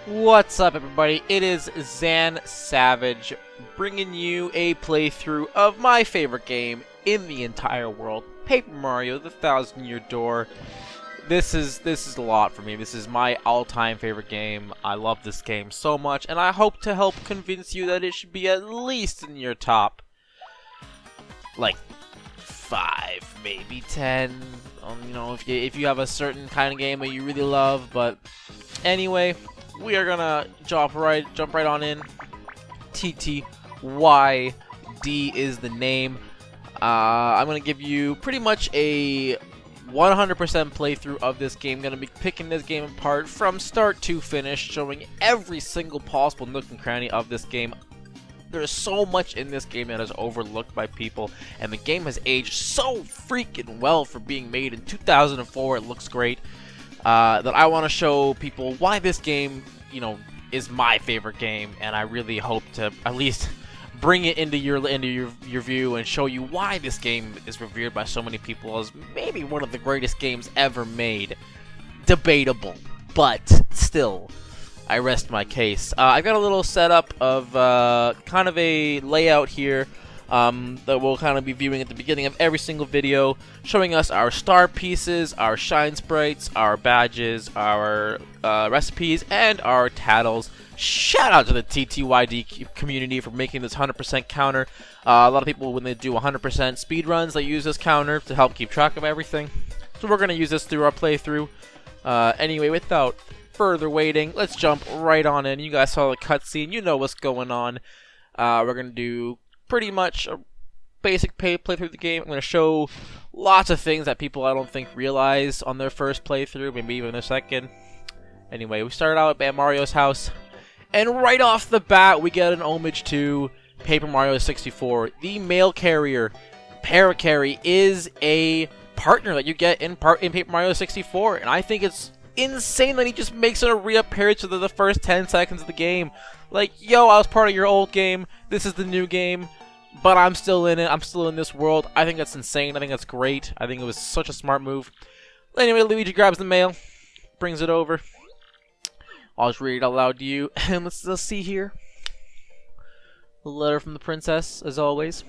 What's up, everybody? It is Zan Savage bringing you a playthrough of my favorite game in the entire world, Paper Mario: The Thousand-Year Door. This is a lot for me. This is my all-time favorite game. I love this game so much, and I hope to help convince you that it should be at least in your top, like, 5, maybe 10. You know, if you have a certain kind of game that you really love. But anyway, we are gonna jump right on in. TTYD is the name. I'm gonna give you pretty much a 100% playthrough of this game. Gonna be picking this game apart from start to finish, showing every single possible nook and cranny of this game. There's so much in this game that is overlooked by people, and the game has aged so freaking well for being made in 2004. It looks great. That I want to show people why this game, you know, is my favorite game, and I really hope to at least bring it into your view and show you why this game is revered by so many people as maybe one of the greatest games ever made. Debatable, but still, I rest my case. I've got a little setup of kind of a layout here that we'll kind of be viewing at the beginning of every single video, showing us our star pieces, our shine sprites, our badges, our recipes, and our tattles. Shout out to the TTYD community for making this 100% counter. A lot of people, when they do 100% speed runs, they use this counter to help keep track of everything. So we're going to use this through our playthrough. Anyway, without further waiting, let's jump right on in. You guys saw the cutscene, you know what's going on. We're going to do pretty much a basic playthrough of the game. I'm going to show lots of things that people I don't think realize on their first playthrough, maybe even their second. Anyway, we started out at Mario's house, and right off the bat we get an homage to Paper Mario 64. The mail carrier, Paracarry, is a partner that you get in Paper Mario 64, and I think it's insane that he just makes a reappearance within the first 10 seconds of the game. Like, yo, I was part of your old game, this is the new game, but I'm still in it, I'm still in this world. I think that's insane, I think that's great, I think it was such a smart move. Anyway, Luigi grabs the mail, brings it over. I'll just read it out loud to you, and let's see here. A letter from the princess, as always.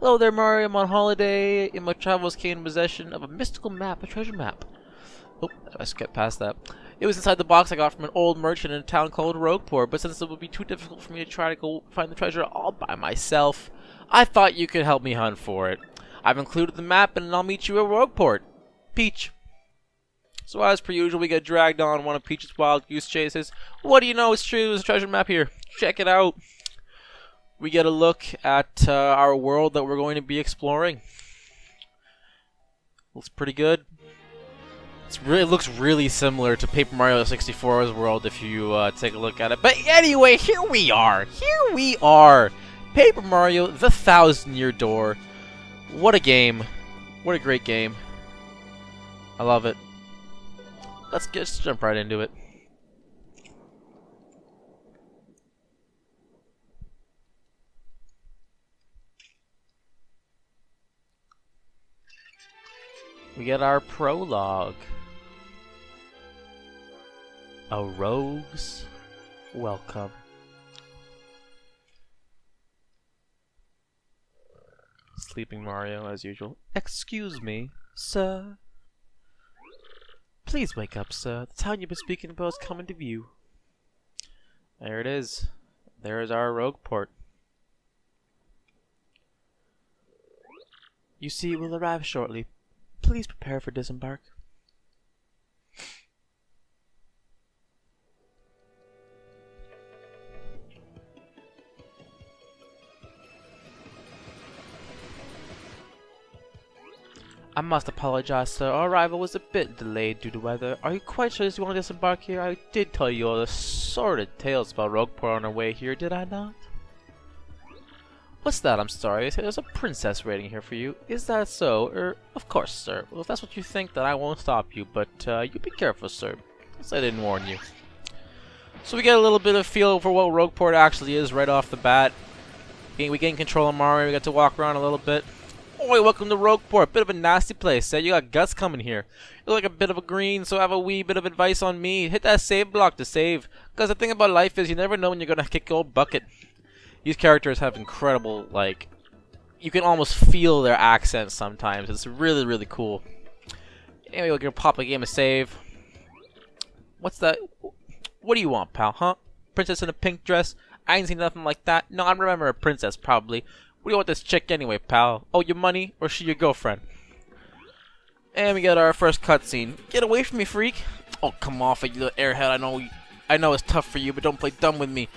Hello there, Mario, I'm on holiday. In my travels came in possession of a mystical map, a treasure map. Oh, I skipped past that. It was inside the box I got from an old merchant in a town called Rogueport, but since it would be too difficult for me to try to go find the treasure all by myself, I thought you could help me hunt for it. I've included the map, and I'll meet you at Rogueport. Peach. So as per usual, we get dragged on one of Peach's wild goose chases. What do you know, it's true, there's a treasure map here. Check it out. We get a look at our world that we're going to be exploring. Looks pretty good. It looks really similar to Paper Mario 64's world if you take a look at it. But anyway, here we are. Here we are. Paper Mario: The Thousand-Year Door. What a game. What a great game. I love it. Let's just jump right into it. We get our prologue. A rogue's welcome. Sleeping Mario, as usual. Excuse me, sir. Please wake up, sir. The town you've been speaking about is coming to view. There it is. There is our Rogueport. You see, we'll arrive shortly. Please prepare for disembark. I must apologize, sir. Our arrival was a bit delayed due to weather. Are you quite sure you want to disembark here? I did tell you all the sordid tales about Rogueport on our way here, did I not? What's that? I'm sorry. There's a princess waiting here for you. Is that so? Of course, sir. Well, if that's what you think, then I won't stop you. But you be careful, sir. Guess I didn't warn you. So we get a little bit of feel for what Rogueport actually is right off the bat. We gain control of Mario. We get to walk around a little bit. Oi, welcome to Rogueport. Bit of a nasty place, eh? You got guts coming here. You look like a bit of a green, so have a wee bit of advice on me. Hit that save block to save. Because the thing about life is you never know when you're gonna kick your old bucket. These characters have incredible, like, you can almost feel their accents sometimes. It's really, really cool. Anyway, we're gonna pop a game of save. What's that? What do you want, pal, huh? Princess in a pink dress? I ain't seen nothing like that. No, I remember a princess, probably. What do you want this chick anyway, pal? Oh, your money? Or she your girlfriend? And we got our first cutscene. Get away from me, freak! Oh, come off it, you little airhead. I know it's tough for you, but don't play dumb with me.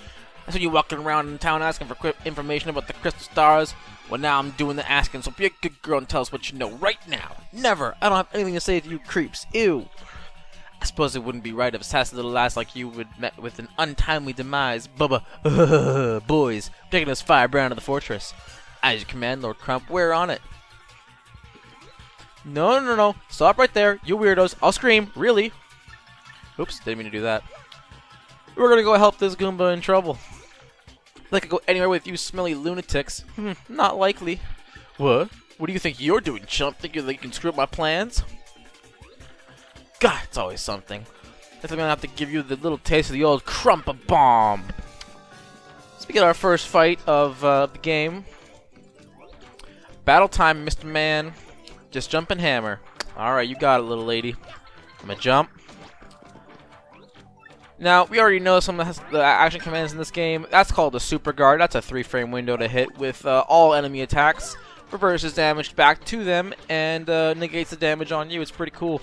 That's when you're walking around in town asking for quick information about the crystal stars. Well, now I'm doing the asking, so be a good girl and tell us what you know right now. Never! I don't have anything to say to you creeps. Ew! I suppose it wouldn't be right if a sassy little lass like you would met with an untimely demise. Bubba, boys, taking us firebrand to the fortress. As you command, Lord Crump, we're on it. No. Stop right there, you weirdos. I'll scream, really. Oops, didn't mean to do that. We're gonna go help this Goomba in trouble. I could go anywhere with you smelly lunatics. Not likely. What? What do you think you're doing, chump? Think you can screw up my plans? God, it's always something. Guess I'm gonna have to give you the little taste of the old Crumpa Bomb. So we get our first fight of the game. Battle time, Mr. Man. Just jump and hammer. Alright, you got it, little lady. I'm gonna jump. Now, we already know some of the action commands in this game. That's called a super guard. That's a 3-frame window to hit with all enemy attacks. Reverses damage back to them and negates the damage on you. It's pretty cool.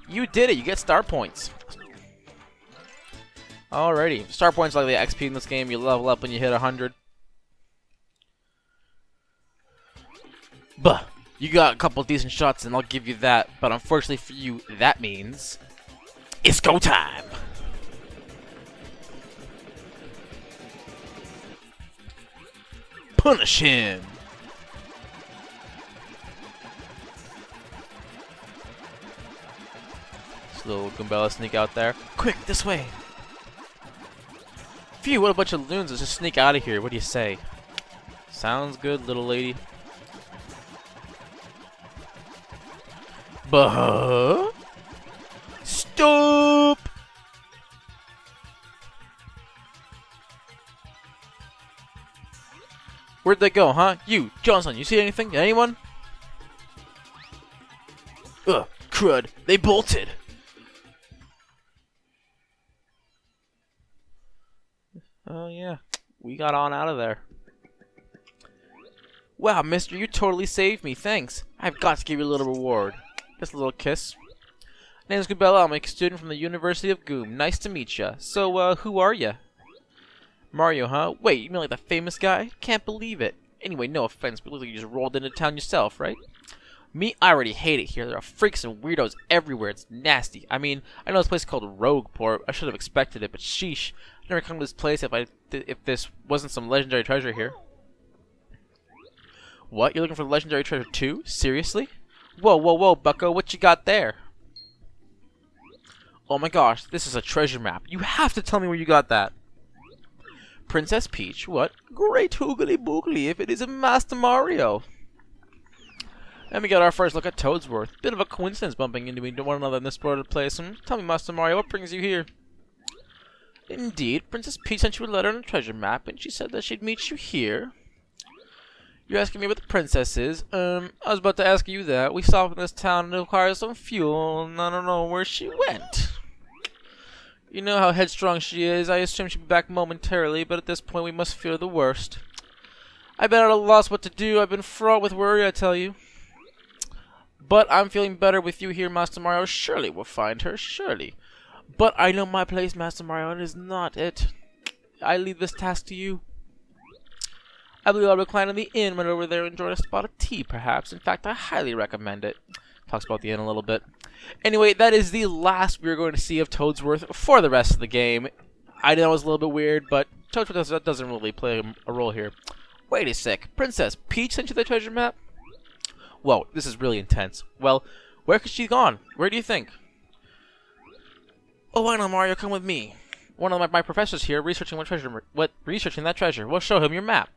You did it. You get star points. Alrighty. Star points like the XP in this game. You level up when you hit 100. Buh. You got a couple decent shots and I'll give you that. But unfortunately for you, that means it's go time. Punish him. Little Goombella sneak out there. Quick, this way! Phew, what a bunch of loons. Let's just sneak out of here. What do you say? Sounds good, little lady. Buh? Stop! Where'd they go, huh? You, Johnson, you see anything? Anyone? Ugh, crud. They bolted. Oh yeah, we got on out of there. Wow, mister, you totally saved me, thanks. I've got to give you a little reward. Just a little kiss. Name's Goombella, I'm a student from the University of Goom. Nice to meet ya. So, who are ya? Mario, huh? Wait, you mean like the famous guy? Can't believe it. Anyway, no offense, but it looks like you just rolled into town yourself, right? Me, I already hate it here. There are freaks and weirdos everywhere. It's nasty. I mean, I know this place is called Rogueport. I should have expected it, but sheesh. I'd never come to this place if this wasn't some legendary treasure here. What? You're looking for legendary treasure too? Seriously? Whoa, bucko. What you got there? Oh my gosh, this is a treasure map. You have to tell me where you got that. Princess Peach? What? Great hoogly boogly if it isn't Master Mario. And we got our first look at Toadsworth. Bit of a coincidence bumping into one another in this part of the place. Tell me, Master Mario, what brings you here? Indeed, Princess Peach sent you a letter and a treasure map, and she said that she'd meet you here. You're asking me what the princess is? I was about to ask you that. We stopped in this town and it requires some fuel, and I don't know where she went. You know how headstrong she is. I assume she'll be back momentarily, but at this point we must fear the worst. I've been at a loss what to do. I've been fraught with worry, I tell you. But I'm feeling better with you here, Master Mario. Surely we'll find her, surely. But I know my place, Master Mario, and it is not it. I leave this task to you. I believe I'll recline in the inn right over there and enjoy a spot of tea, perhaps. In fact, I highly recommend it. Talks about the inn a little bit. Anyway, that is the last we're going to see of Toadsworth for the rest of the game. I know it was a little bit weird, but Toadsworth doesn't really play a role here. Wait a sec. Princess Peach sent you the treasure map? Whoa, this is really intense. Well, where could she have gone? Where do you think? Oh, why not, Mario? Come with me. One of my professors here researching researching that treasure. We'll show him your map.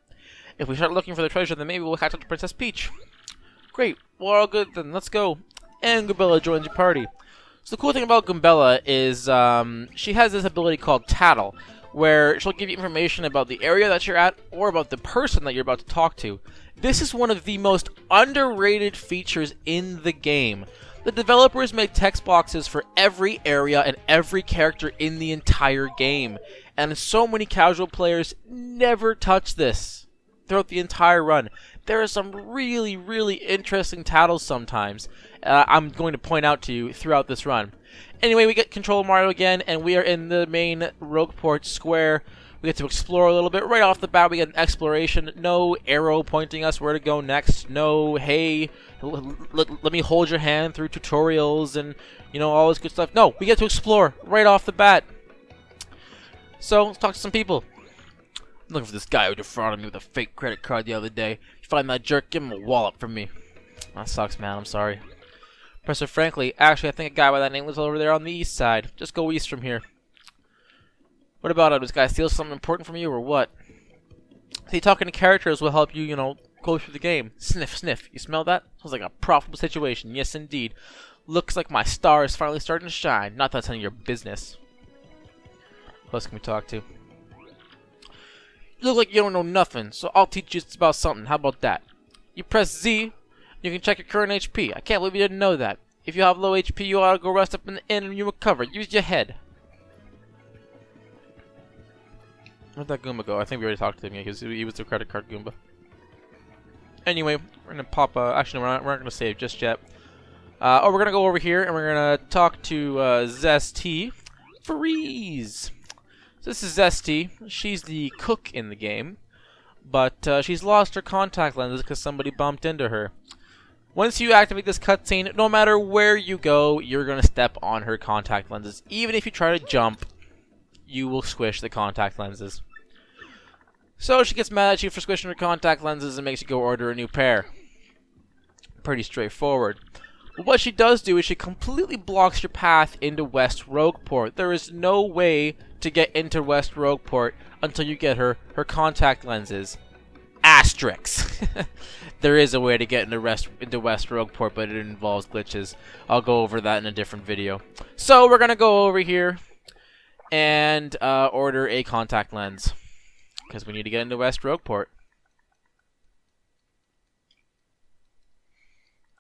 If we start looking for the treasure, then maybe we'll catch up to Princess Peach. Great, well, all good then, let's go. And Gumbella joins your party. So the cool thing about Gumbella is she has this ability called Tattle, where she'll give you information about the area that you're at or about the person that you're about to talk to. This is one of the most underrated features in the game. The developers made text boxes for every area and every character in the entire game, and so many casual players never touch this throughout the entire run. There are some really, really interesting tattles sometimes I'm going to point out to you throughout this run. Anyway, we get control of Mario again, and we are in the main Rogueport square. We get to explore a little bit. Right off the bat, we get an exploration. No arrow pointing us where to go next. No, hey, let me hold your hand through tutorials and, you know, all this good stuff. No, we get to explore right off the bat. So, let's talk to some people. I'm looking for this guy who defrauded me with a fake credit card the other day. If you find that jerk, give him a wallop from me. That sucks, man. I'm sorry. Professor Frankly, actually, I think a guy by that name lives over there on the east side. Just go east from here. What about it? This guy steal something important from you or what? See, talking to characters will help you, you know, go through the game. Sniff, sniff. You smell that? Sounds like a profitable situation. Yes, indeed. Looks like my star is finally starting to shine. Not that's none of your business. Who else can we talk to? You look like you don't know nothing, so I'll teach you about something. How about that? You press Z, you can check your current HP. I can't believe you didn't know that. If you have low HP, you ought to go rest up in the inn and you recover. Use your head. Where'd that Goomba go? I think we already talked to him. Yeah, he was the credit card Goomba. Anyway, we're gonna pop. Actually, we're not gonna save just yet. We're gonna go over here and we're gonna talk to Zesty. Freeze. So this is Zesty. She's the cook in the game, but she's lost her contact lenses because somebody bumped into her. Once you activate this cutscene, no matter where you go, you're gonna step on her contact lenses. Even if you try to jump, you will squish the contact lenses. So she gets mad at you for squishing her contact lenses and makes you go order a new pair. Pretty straightforward. But what she does do is she completely blocks your path into West Rogueport. There is no way to get into West Rogueport until you get her contact lenses. Asterix. There is a way to get into West Rogueport, but it involves glitches. I'll go over that in a different video. So we're gonna go over here and order a contact lens because we need to get into West Rogueport.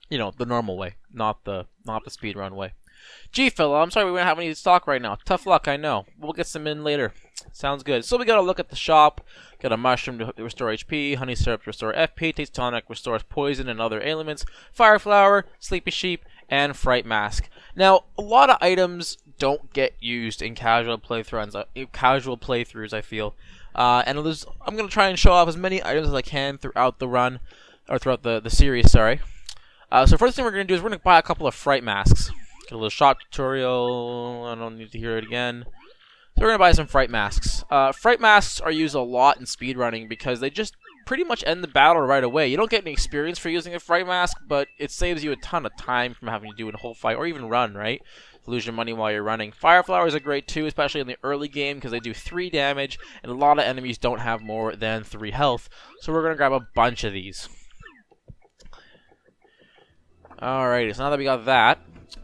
You know, the normal way, not the speedrun way. Gee, fella, I'm sorry we don't have any stock right now. Tough luck, I know. We'll get some in later. Sounds good. So we gotta look at the shop. Got a mushroom to restore HP, honey syrup to restore FP, taste tonic restores poison and other ailments, fire flower, sleepy sheep, and fright mask. Now, a lot of items don't get used in casual playthroughs. I feel, and I'm gonna try and show off as many items as I can throughout the run, or throughout the series. Sorry. So first thing we're gonna do is we're gonna buy a couple of fright masks. Get a little shop tutorial. I don't need to hear it again. So we're gonna buy some fright masks. Fright masks are used a lot in speedrunning because they just pretty much end the battle right away. You don't get any experience for using a fright mask, but it saves you a ton of time from having to do a whole fight or even run, right? Lose your money while you're running. Fire flowers are great too, especially in the early game because they do 3 damage, and a lot of enemies don't have more than 3 health. So we're gonna grab a bunch of these. Alrighty, so now that we got that,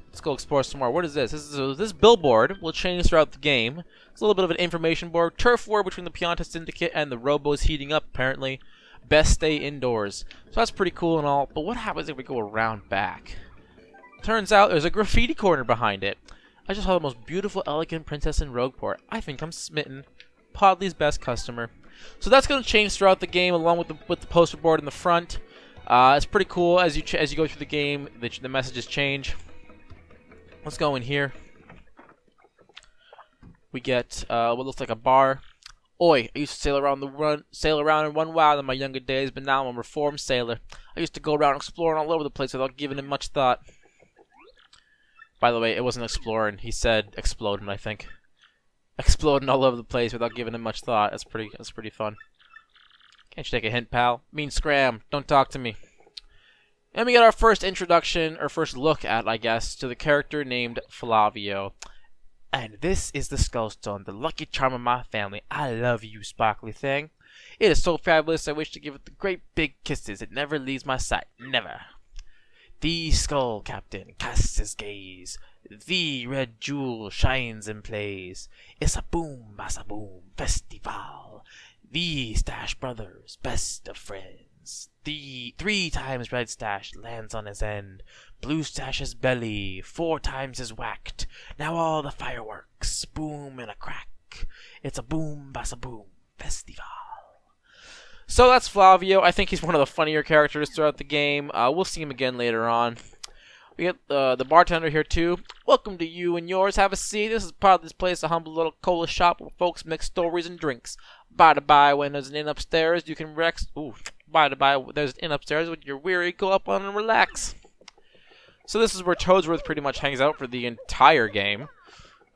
let's go explore some more. What is this? This billboard will change throughout the game. It's a little bit of an information board. Turf war between the Pianta Syndicate and the Robos heating up, apparently. Best stay indoors. So that's pretty cool and all, but what happens if we go around back? Turns out there's a graffiti corner behind it. I just saw the most beautiful, elegant princess in Rogueport. I think I'm smitten. Podley's best customer. So that's going to change throughout the game along with the poster board in the front. It's pretty cool as you go through the game. The messages change. Let's go in here. We get what looks like a bar. Oi, I used to sail around and run wild in my younger days, but now I'm a reformed sailor. I used to go around exploring all over the place without giving it much thought. By the way, it wasn't exploring. He said exploding, I think. Exploding all over the place without giving it much thought. That's pretty fun. Can't you take a hint, pal? Mean scram. Don't talk to me. And we get our first introduction, or first look at, I guess, to the character named Flavio. And this is the Skullstone, the lucky charm of my family. I love you, sparkly thing. It is so fabulous, I wish to give it the great big kisses. It never leaves my sight. Never. The skull captain casts his gaze. The red jewel shines and plays. It's a boom, bassa boom festival. The Stash Brothers, best of friends. The 3 times red stash lands on his end. Blue stash's belly 4 times is whacked. Now all the fireworks boom and a crack. It's a boom, bassa boom festival. So that's Flavio. I think he's one of the funnier characters throughout the game. We'll see him again later on. We get the bartender here too. Welcome to you and yours. Have a seat. This is part of this place, a humble little cola shop where folks mix stories and drinks. By the by, when there's an inn upstairs, you can relax. By the by, there's an inn upstairs. When you're weary, go up on and relax. So this is where Toadsworth pretty much hangs out for the entire game.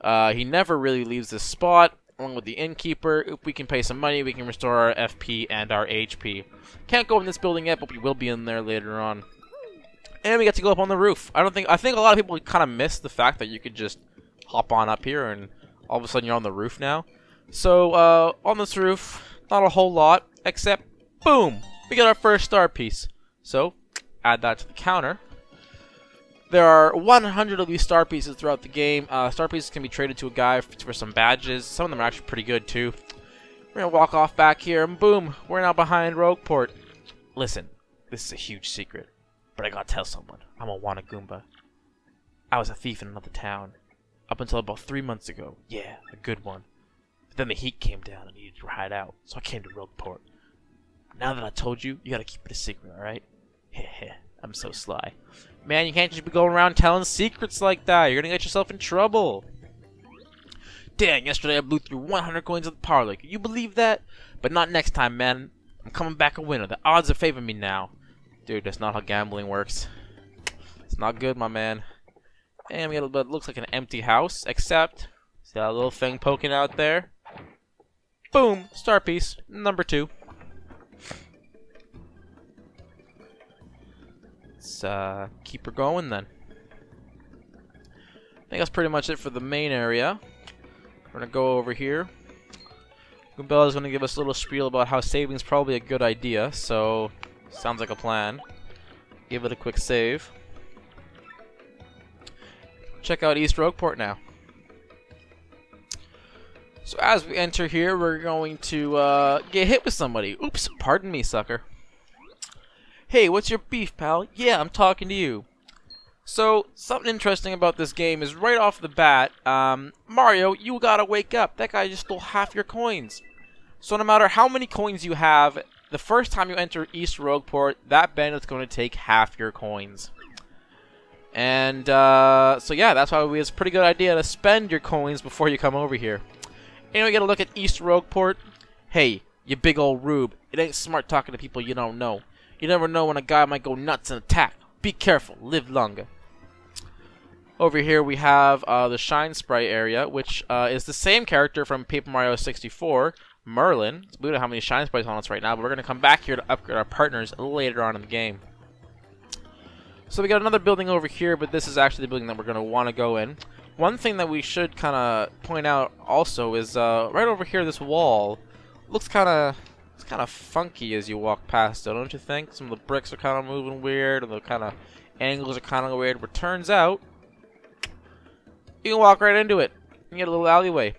He never really leaves this spot. Along with the innkeeper, if we can pay some money, we can restore our FP and our HP. Can't go in this building yet, but we will be in there later on. And we get to go up on the roof. I think a lot of people kind of miss the fact that you could just hop on up here and all of a sudden you're on the roof now. So on this roof, not a whole lot, except boom, we get our first star piece. So add that to the counter. There are 100 of these star pieces throughout the game. Star pieces can be traded to a guy for some badges. Some of them are actually pretty good too. We're gonna walk off back here and boom, we're now behind Rogueport. Listen, this is a huge secret. But I gotta tell someone, I'm a Wanna Goomba. I was a thief in another town. Up until about 3 months ago. Yeah, a good one. But then the heat came down and I needed to hide out, so I came to Rogueport. Now that I told you, you gotta keep it a secret, alright? Heh, I'm so sly. Man, you can't just be going around telling secrets like that. You're gonna get yourself in trouble. Dang, yesterday I blew through 100 coins of the parlor. Can you believe that? But not next time, man. I'm coming back a winner. The odds are favoring me now. Dude, that's not how gambling works. It's not good, my man. And we got what looks like an empty house, except see that little thing poking out there? Boom! Star piece number 2. Let's keep her going then. I think that's pretty much it for the main area. We're gonna go over here. Goombella's gonna give us a little spiel about how saving's probably a good idea, so sounds like a plan. Give it a quick save. Check out East Rogueport now. So as we enter here, we're going to get hit with somebody. Oops, pardon me, sucker. Hey, what's your beef, pal? Yeah, I'm talking to you. So, something interesting about this game is right off the bat, Mario, you gotta wake up. That guy just stole half your coins. So no matter how many coins you have, the first time you enter East Rogueport, that bandit's going to take half your coins. And, so yeah, that's why it's a pretty good idea to spend your coins before you come over here. And we get a look at East Rogueport. Hey, you big old rube. It ain't smart talking to people you don't know. You never know when a guy might go nuts and attack. Be careful. Live longer. Over here we have the Shine Sprite area, which is the same character from Paper Mario 64, Merlin. We don't have any Shine Sprites on us right now, but we're going to come back here to upgrade our partners later on in the game. So we got another building over here, but this is actually the building that we're going to want to go in. One thing that we should kind of point out also is right over here, this wall looks kind of funky as you walk past it, don't you think? Some of the bricks are kind of moving weird, and the kind of angles are kind of weird, but turns out you can walk right into it. You get a little alleyway.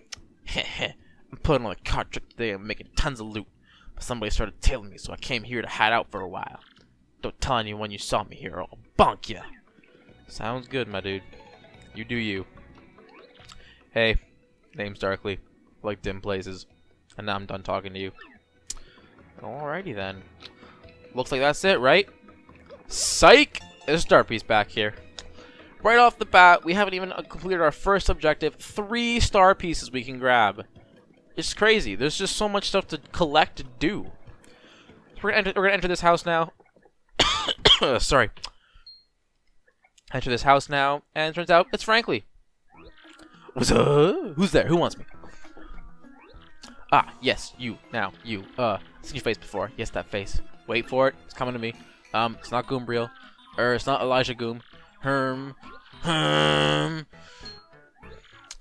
I'm putting on a card trick today and making tons of loot. But somebody started tailing me, so I came here to hide out for a while. Don't tell anyone you saw me here, or I'll bonk ya. Sounds good, my dude. You do you. Hey, name's Darkly. Like dim places. And now I'm done talking to you. Alrighty then. Looks like that's it, right? Psych! There's a star piece back here. Right off the bat, we haven't even completed our first objective. 3 star pieces we can grab. It's crazy. There's just so much stuff to collect to do. We're gonna enter this house now. Sorry. Enter this house now, and it turns out it's Frankly. What's up? Who's there? Who wants me? Ah, yes, you. Now, you. Seen your face before. Yes, that face. Wait for it. It's coming to me. It's not Goombriel. It's not Elijah Goom.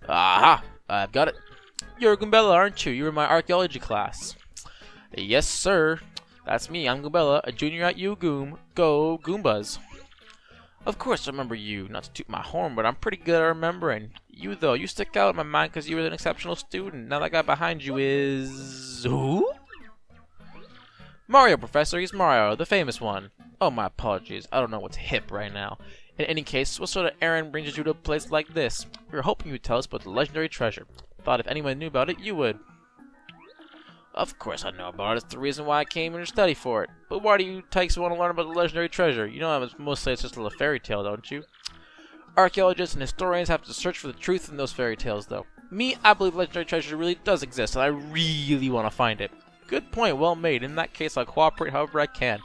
Aha! I've got it. You're Goombella, aren't you? You were in my archaeology class. Yes, sir. That's me. I'm Goombella, a junior at U Goom. Go Goombas. Of course I remember you. Not to toot my horn, but I'm pretty good at remembering. You, though, you stick out in my mind because you were an exceptional student. Now that guy behind you is... who? Mario, Professor. He's Mario, the famous one. Oh, my apologies. I don't know what's hip right now. In any case, what sort of errand brings you to a place like this? We were hoping you'd tell us about the legendary treasure. Thought if anyone knew about it, you would. Of course I know about it. It's the reason why I came here to study for it. But why do you tykes want to learn about the legendary treasure? You know, mostly it's just a little fairy tale, don't you? Archaeologists and historians have to search for the truth in those fairy tales, though. Me, I believe legendary treasure really does exist, and I really want to find it. Good point, well made. In that case, I'll cooperate however I can.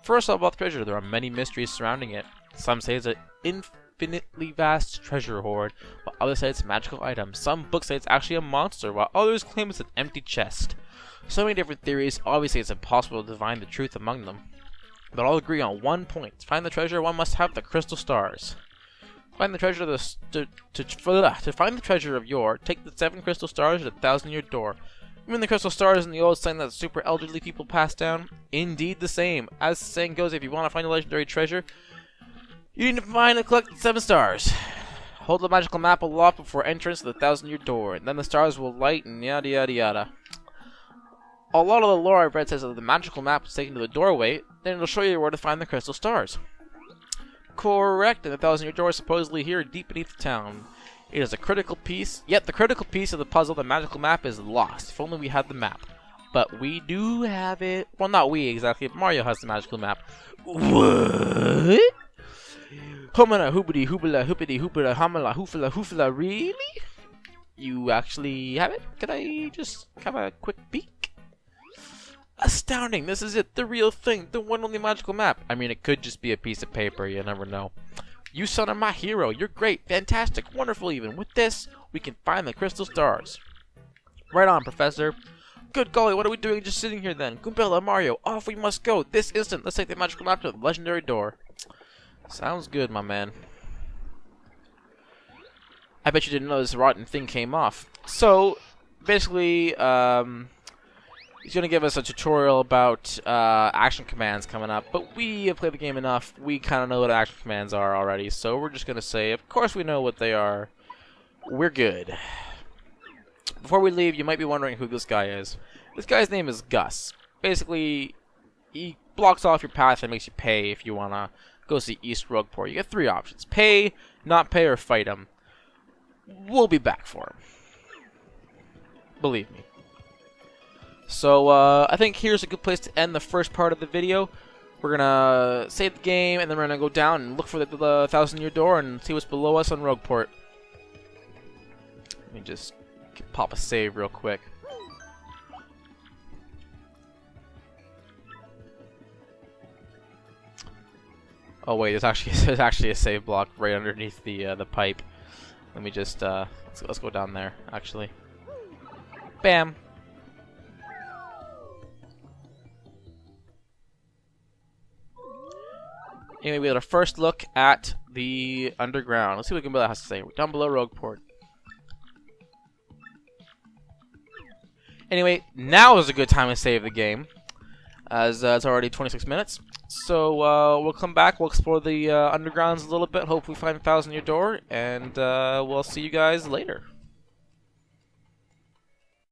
First off, about the treasure, there are many mysteries surrounding it. Some say it's an infinitely vast treasure hoard, while others say it's a magical item. Some books say it's actually a monster, while others claim it's an empty chest. So many different theories. Obviously, it's impossible to divine the truth among them. But all agree on one point. To find the treasure, one must have the crystal stars. To find the treasure to find the treasure of yore, take the 7 crystal stars at the 1,000-year door. You mean the crystal stars in the old saying that super elderly people passed down? Indeed the same. As the saying goes, if you want to find a legendary treasure, you need to find and collect the 7 stars. Hold the magical map aloft before entrance to the 1,000-year door, and then the stars will light and yada yada yada. A lot of the lore I've read says that the magical map is taken to the doorway, then it'll show you where to find the crystal stars. Correct, and the 1,000-year door is supposedly here deep beneath the town. It is a critical piece, yet the critical piece of the puzzle, the magical map, is lost. If only we had the map. But we do have it. Well, not we exactly, but Mario has the magical map. What? Humana hoobity hoobala hoopity hoopala hamala hoofala hoofala, really? You actually have it? Could I just have a quick peek? Astounding! This is it, the real thing, the one only magical map. I mean, it could just be a piece of paper, you never know. You son are my hero, you're great, fantastic, wonderful even. With this, we can find the crystal stars. Right on, Professor. Good golly, what are we doing just sitting here then? Goombella, Mario, off we must go, this instant. Let's take the magical map to the legendary door. Sounds good, my man. I bet you didn't know this rotten thing came off. So, basically, he's going to give us a tutorial about action commands coming up, but we have played the game enough. We kind of know what action commands are already, so we're just going to say, of course we know what they are. We're good. Before we leave, you might be wondering who this guy is. This guy's name is Gus. Basically, he blocks off your path and makes you pay if you want to go see East Rogueport. You get 3 options. Pay, not pay, or fight him. We'll be back for him. Believe me. So, I think here's a good place to end the first part of the video. We're gonna save the game, and then we're gonna go down and look for the 1,000-year door and see what's below us on Rogueport. Let me just pop a save real quick. Oh wait, there's actually a save block right underneath the pipe. Let me just let's go down there. Actually, bam. Anyway, we had a first look at the underground. Let's see what Goombella has to say. We're down below Rogueport. Anyway, now is a good time to save the game, as it's already 26 minutes. So we'll come back, we'll explore the undergrounds a little bit, hopefully find the 1,000-year door, and we'll see you guys later.